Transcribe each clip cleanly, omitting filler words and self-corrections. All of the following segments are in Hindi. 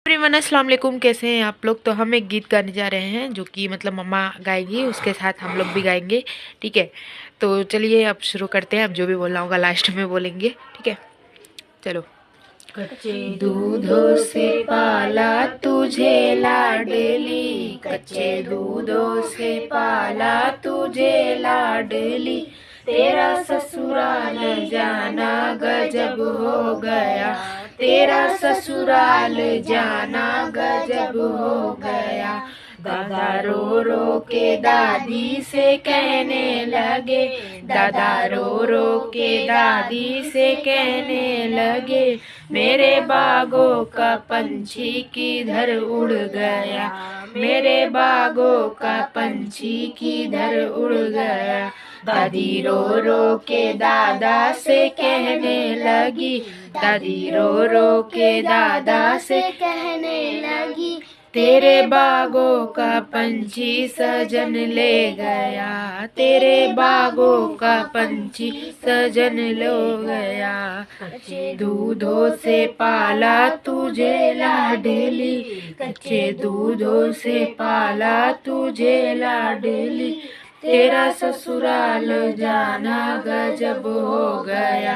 एवरीवन, अस्सलाम वालेकुम। कैसे हैं आप लोग? तो हम एक गीत गाने जा रहे हैं जो कि मतलब मम्मा गाएगी, उसके साथ हम लोग भी गाएंगे। ठीक है, तो चलिए अब शुरू करते हैं। अब जो भी बोलना होगा लास्ट में बोलेंगे। ठीक है, चलो। कच्चे दूधों से पाला तुझे लाडली, कच्चे दूधों से पाला तुझे लाडली, तेरा ससुराल जाना गजब हो गया, तेरा ससुराल जाना गजब हो गया। दादा रो रो के दादी से कहने लगे, दादा रो रो के दादी से कहने लगे, मेरे बागों का पंछी किधर उड़ गया, मेरे बागों का पंछी किधर उड़ गया। दादी रो रो के दादा से कहने लगी, दादी रो रो के दादा से कहने लगी, तेरे बागों का पंछी सजन ले गया, तेरे बागों का पंछी सजन ले गया। कच्चे दूधों से पाला तुझे लाडली, कच्चे दूधों से पाला तुझे लाडली, तेरा ससुराल जाना गजब हो गया,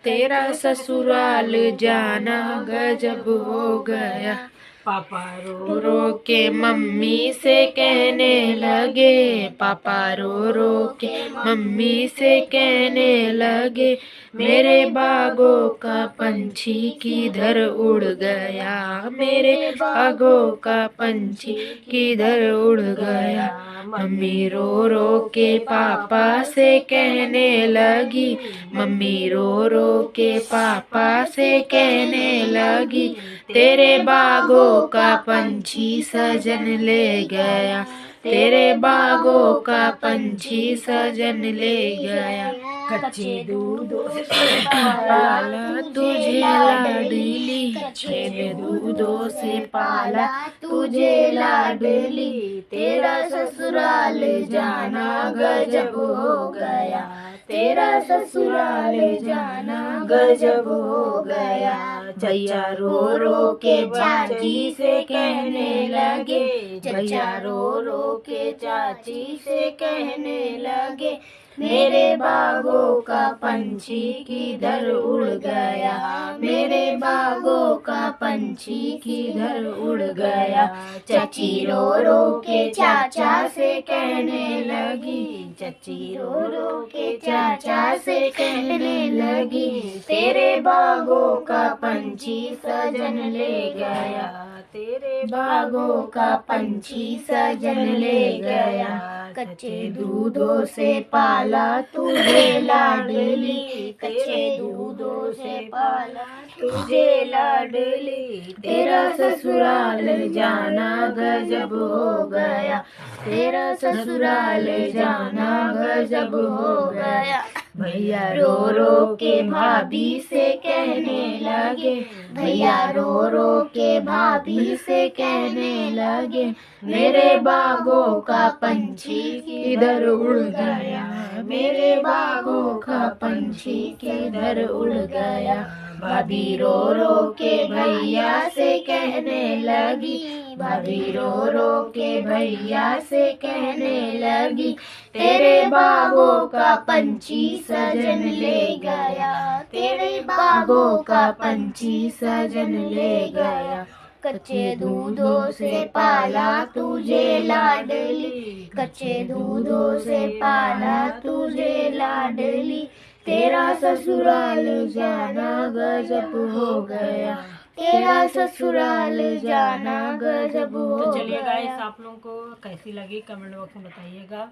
तेरा ससुराल जाना गजब हो गया। पापा रो रो के मम्मी से कहने लगे, पापा रो रो के मम्मी से कहने लगे, मेरे बागों का पंछी किधर उड़ गया, मेरे बागों का पंछी किधर उड़ गया। मम्मी रो रो के पापा से कहने लगी, मम्मी रो रो के पापा से कहने लगी, तेरे बागों का पंछी सजन ले गया, तेरे बागों का पंछी सजन ले गया। कच्चे दूधों से पाला तुझे लाडली, कच्चे दूधों से पाला तुझे लाडली, तेरा ससुराल जाना गजब हो गया, तेरा ससुराल जाना गजब हो गया। भैया रो रो के चाची से कहने लगे, भैया रो रो के चाची से कहने लगे, मेरे बागों का पंछी किधर उड़ गया, मेरे बागों का पंछी किधर उड़ गया। चाची रो रो के चाचा से कहने लगी, चाची रो रो के चाचा से कहने लगी, तेरे बागों का पंछी सजन ले गया, तेरे बागों का पंछी सजन ले गया। कच्चे दूधों से पाला तुझे लाडली, कच्चे दूधों से पाला तुझे लाडली, तेरा ससुराल जाना गजब हो गया, तेरा ससुराल जाना गजब हो गया। भैया रो रो के भाभी से कहने लगे, भैया रो रो के भाभी से कहने लगे, मेरे बागों का पंछी किधर उड़ गया, मेरे बागों का पंछी किधर उड़ गया। भाभी रो रो के भैया से कहने लगी, भाभी रो रो के भैया से कहने लगी, तेरे बागों का पंछी सजन ले गया, तेरे बागों का पंछी सजन ले गया। कच्चे दूधों से पाला तुझे लाडली, कच्चे दूधों से पाला तुझे लाडली, तेरा ससुराल जाना गजब हो गया, तेरा ससुराल जाना गजब हो गया। तो चलिए गाइस, आप लोगों को कैसी लगी कमेंट बॉक्स में बताइएगा।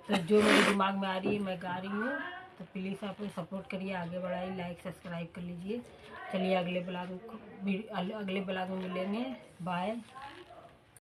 तो जो मेरे दिमाग में आ रही है मैं गा रही हूँ, तो प्लीज़ आप लोग सपोर्ट करिए, आगे बढ़ाइए, लाइक सब्सक्राइब कर लीजिए। चलिए अगले ब्लॉग में मिलेंगे। बाय।